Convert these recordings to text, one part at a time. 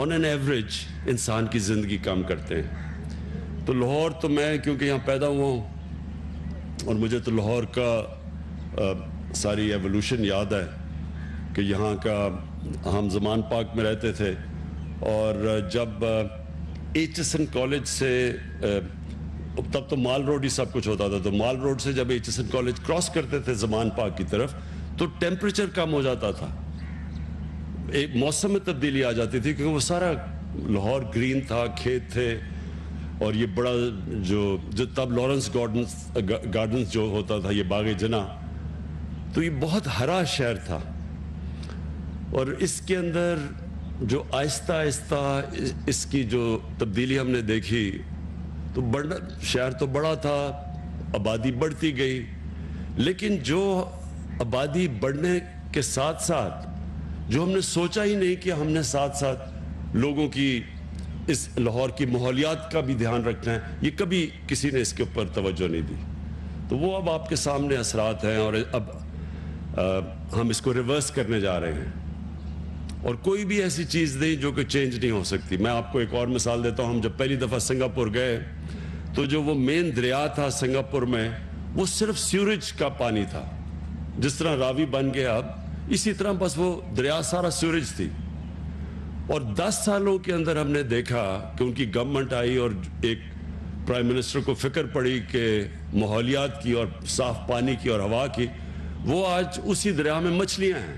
On an average انسان کی زندگی کم کرتے ہیں. تو لاہور تو میں کیونکہ یہاں پیدا ہوا ہوں اور مجھے تو لاہور کا ساری ایوولوشن یاد ہے کہ یہاں کا ہم زمان پاک میں رہتے تھے اور جب ایچ ایس این کالج سے تب تو مال روڈ ہی سب کچھ ہوتا تھا, تو مال روڈ سے جب H S N college cross کرتے تھے زمان پاک کی طرف تو ٹیمپریچر کم ہو جاتا تھا, ایک موسم میں تبدیلی آ جاتی تھی کیونکہ وہ سارا لاہور گرین تھا, کھیت تھے اور یہ بڑا جو تب لارنس گارڈنز جو ہوتا تھا یہ باغ جناح, تو یہ بہت ہرا شہر تھا. اور اس کے اندر جو آہستہ آہستہ اس کی جو تبدیلی ہم نے دیکھی تو بڑا شہر تو بڑا تھا, آبادی بڑھتی گئی, لیکن جو آبادی بڑھنے کے ساتھ ساتھ جو ہم نے سوچا ہی نہیں کہ ہم نے ساتھ ساتھ لوگوں کی اس لاہور کی ماحولیات کا بھی دھیان رکھنا ہے, یہ کبھی کسی نے اس کے اوپر توجہ نہیں دی. تو وہ اب آپ کے سامنے اثرات ہیں اور اب ہم اس کو ریورس کرنے جا رہے ہیں اور کوئی بھی ایسی چیز نہیں جو کہ چینج نہیں ہو سکتی. میں آپ کو ایک اور مثال دیتا ہوں, ہم جب پہلی دفعہ سنگاپور گئے تو جو وہ مین دریا تھا سنگاپور میں وہ صرف سیوریج کا پانی تھا, جس طرح راوی بن گیا اب اسی طرح بس وہ دریا سارا سیوریج تھی. اور 10 سالوں کے اندر ہم نے دیکھا کہ ان کی گورنمنٹ آئی اور ایک پرائم منسٹر کو فکر پڑی کہ ماحولیات کی اور صاف پانی کی اور ہوا کی, وہ آج اسی دریا میں مچھلیاں ہیں,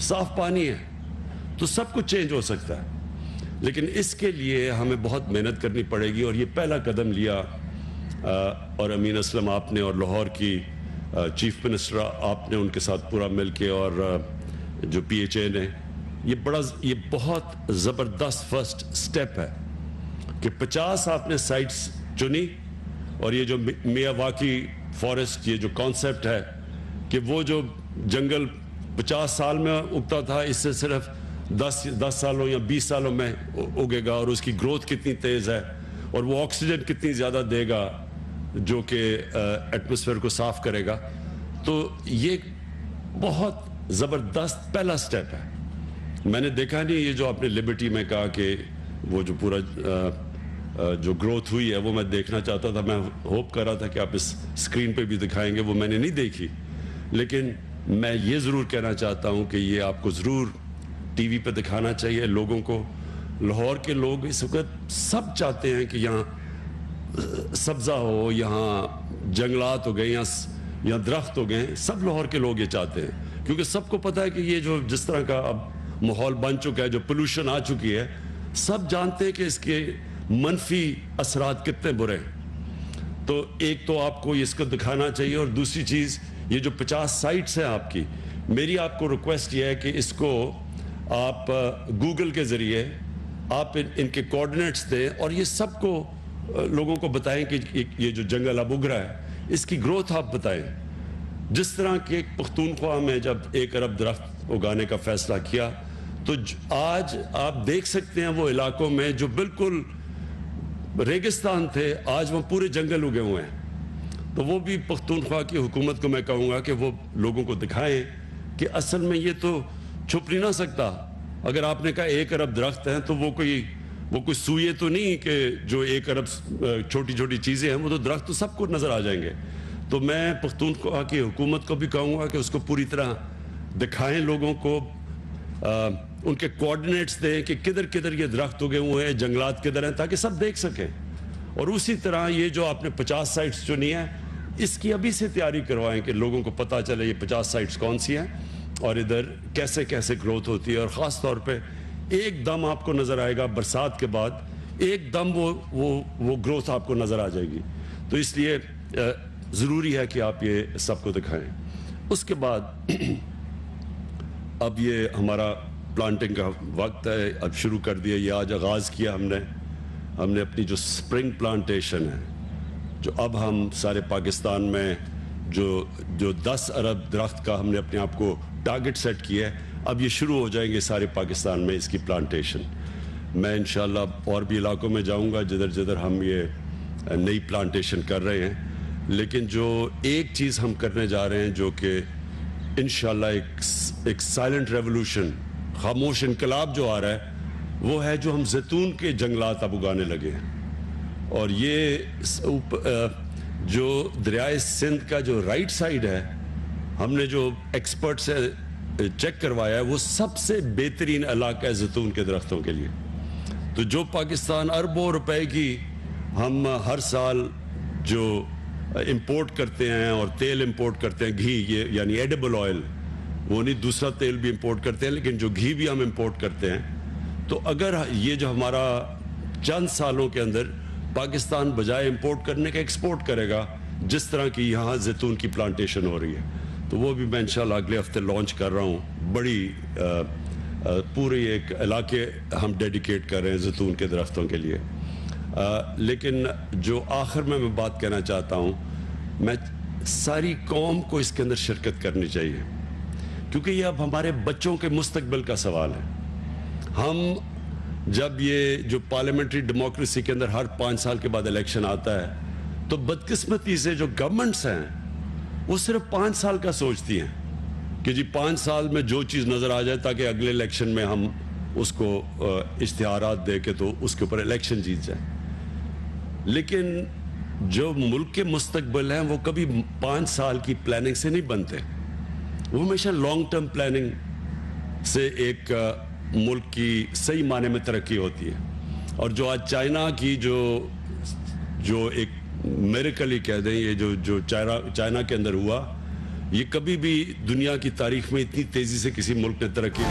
صاف پانی ہے, تو سب کچھ چینج ہو سکتا ہے. لیکن اس کے لیے ہمیں بہت محنت کرنی پڑے گی اور یہ پہلا قدم لیا اور امین اسلم آپ نے اور لاہور کی چیف منسٹر آپ نے ان کے ساتھ پورا مل کے اور جو پی ایچ اے نے, یہ بہت زبردست فرسٹ سٹیپ ہے کہ 50 آپ نے سائٹس چنی اور یہ جو میاواکی فارسٹ, یہ جو کانسیپٹ ہے کہ وہ جو جنگل 50 سال میں اگتا تھا اس سے صرف 10 سالوں یا 20 سالوں میں اگے گا, اور اس کی گروتھ کتنی تیز ہے اور وہ آکسیجن کتنی زیادہ دے گا جو کہ ایٹماسفیئر کو صاف کرے گا. تو یہ بہت زبردست پہلا سٹیپ ہے. میں نے دیکھا نہیں یہ جو آپ نے لبرٹی میں کہا کہ وہ جو پورا جو گروتھ ہوئی ہے وہ میں دیکھنا چاہتا تھا, میں ہوپ کر رہا تھا کہ آپ اس اسکرین پہ بھی دکھائیں گے, وہ میں نے نہیں دیکھی. لیکن میں یہ ضرور کہنا چاہتا ہوں کہ یہ آپ کو ضرور ٹی وی پہ دکھانا چاہیے لوگوں کو. لاہور کے لوگ اس وقت سب چاہتے ہیں کہ یہاں سبزہ ہو, یہاں جنگلات ہو گئے, یہاں درخت ہو گئے, سب لاہور کے لوگ یہ چاہتے ہیں کیونکہ سب کو پتہ ہے کہ یہ جو جس طرح کا اب ماحول بن چکا ہے, جو پولوشن آ چکی ہے, سب جانتے ہیں کہ اس کے منفی اثرات کتنے برے ہیں. تو ایک تو آپ کو اس کو دکھانا چاہیے, اور دوسری چیز یہ جو 50 سائٹس ہیں آپ کی, میری آپ کو ریکویسٹ یہ ہے کہ اس کو آپ گوگل کے ذریعے آپ ان کے کوآرڈینیٹس دیں اور یہ سب کو لوگوں کو بتائیں کہ یہ جو جنگل اب اگ رہا ہے اس کی گروتھ آپ بتائیں. جس طرح کہ پختونخوا میں جب 1 ارب درخت اگانے کا فیصلہ کیا تو آج آپ دیکھ سکتے ہیں وہ علاقوں میں جو بالکل ریگستان تھے آج وہ پورے جنگل اگے ہوئے ہیں. تو وہ بھی پختونخوا کی حکومت کو میں کہوں گا کہ وہ لوگوں کو دکھائیں کہ اصل میں یہ تو چھپ نہیں نہ سکتا. اگر آپ نے کہا 1 ارب درخت ہیں تو وہ کوئی سوئے تو نہیں کہ جو 1 ارب چھوٹی چھوٹی چیزیں ہیں, وہ تو درخت تو سب کو نظر آ جائیں گے. تو میں پختونخوا کی حکومت کو بھی کہوں گا کہ اس کو پوری طرح دکھائیں لوگوں کو, ان کے کوآرڈینیٹس دیں کہ کدھر کدھر یہ درخت اگے ہوئے ہیں, جنگلات کدھر ہیں, تاکہ سب دیکھ سکیں. اور اسی طرح یہ جو آپ نے 50 سائٹس چنی ہیں اس کی ابھی سے تیاری کروائیں کہ لوگوں کو پتہ چلے یہ 50 سائٹس کون سی ہیں اور ادھر کیسے کیسے گروتھ ہوتی ہے. اور خاص طور پہ ایک دم آپ کو نظر آئے گا برسات کے بعد, ایک دم وہ گروتھ آپ کو نظر آ جائے گی. تو اس لیے ضروری ہے کہ آپ یہ سب کو دکھائیں. اس کے بعد اب یہ ہمارا پلانٹنگ کا وقت ہے, اب شروع کر دیا, یہ آج آغاز کیا ہم نے اپنی جو سپرنگ پلانٹیشن ہے, جو اب ہم سارے پاکستان میں جو 10 ارب درخت کا ہم نے اپنے آپ کو ٹارگٹ سیٹ کیا ہے, اب یہ شروع ہو جائیں گے سارے پاکستان میں اس کی پلانٹیشن. میں انشاءاللہ اور بھی علاقوں میں جاؤں گا جدھر جدھر ہم یہ نئی پلانٹیشن کر رہے ہیں. لیکن جو ایک چیز ہم کرنے جا رہے ہیں جو کہ انشاءاللہ ایک سائلنٹ ریولوشن, خاموش انقلاب جو آ رہا ہے, وہ ہے جو ہم زیتون کے جنگلات اب اگانے لگے ہیں. اور یہ جو دریائے سندھ کا جو رائٹ سائڈ ہے, ہم نے جو ایکسپرٹ سے چیک کروایا ہے, وہ سب سے بہترین علاقہ ہے زیتون کے درختوں کے لیے. تو جو پاکستان اربوں روپے کی ہم ہر سال جو امپورٹ کرتے ہیں اور تیل امپورٹ کرتے ہیں, گھی, یہ یعنی ایڈیبل آئل, وہ نہیں دوسرا تیل بھی امپورٹ کرتے ہیں, لیکن جو گھی بھی ہم امپورٹ کرتے ہیں, تو اگر یہ جو ہمارا چند سالوں کے اندر پاکستان بجائے امپورٹ کرنے کا ایکسپورٹ کرے گا, جس طرح کی یہاں زیتون کی پلانٹیشن ہو رہی ہے, تو وہ بھی میں انشاءاللہ اگلے ہفتے لانچ کر رہا ہوں. بڑی پورے ایک علاقے ہم ڈیڈیکیٹ کر رہے ہیں زیتون کے درختوں کے لیے. لیکن جو آخر میں بات کہنا چاہتا ہوں, میں ساری قوم کو اس کے اندر شرکت کرنی چاہیے, کیونکہ یہ اب ہمارے بچوں کے مستقبل کا سوال ہے. ہم جب یہ جو پارلیمنٹری ڈیموکریسی کے اندر ہر 5 سال کے بعد الیکشن آتا ہے, تو بدقسمتی سے جو گورنمنٹس ہیں وہ صرف 5 سال کا سوچتی ہیں کہ جی 5 سال میں جو چیز نظر آ جائے تاکہ اگلے الیکشن میں ہم اس کو اشتہارات دے کے تو اس کے اوپر الیکشن جیت جائیں. لیکن جو ملک کے مستقبل ہیں وہ کبھی 5 سال کی پلاننگ سے نہیں بنتے, وہ ہمیشہ لانگ ٹرم پلاننگ سے ایک ملک کی صحیح معنی میں ترقی ہوتی ہے. اور جو آج چائنا کی جو ایک میریکل ہی کہہ دیں, یہ جو چائنا کے اندر ہوا, یہ کبھی بھی دنیا کی تاریخ میں اتنی تیزی سے کسی ملک نے ترقی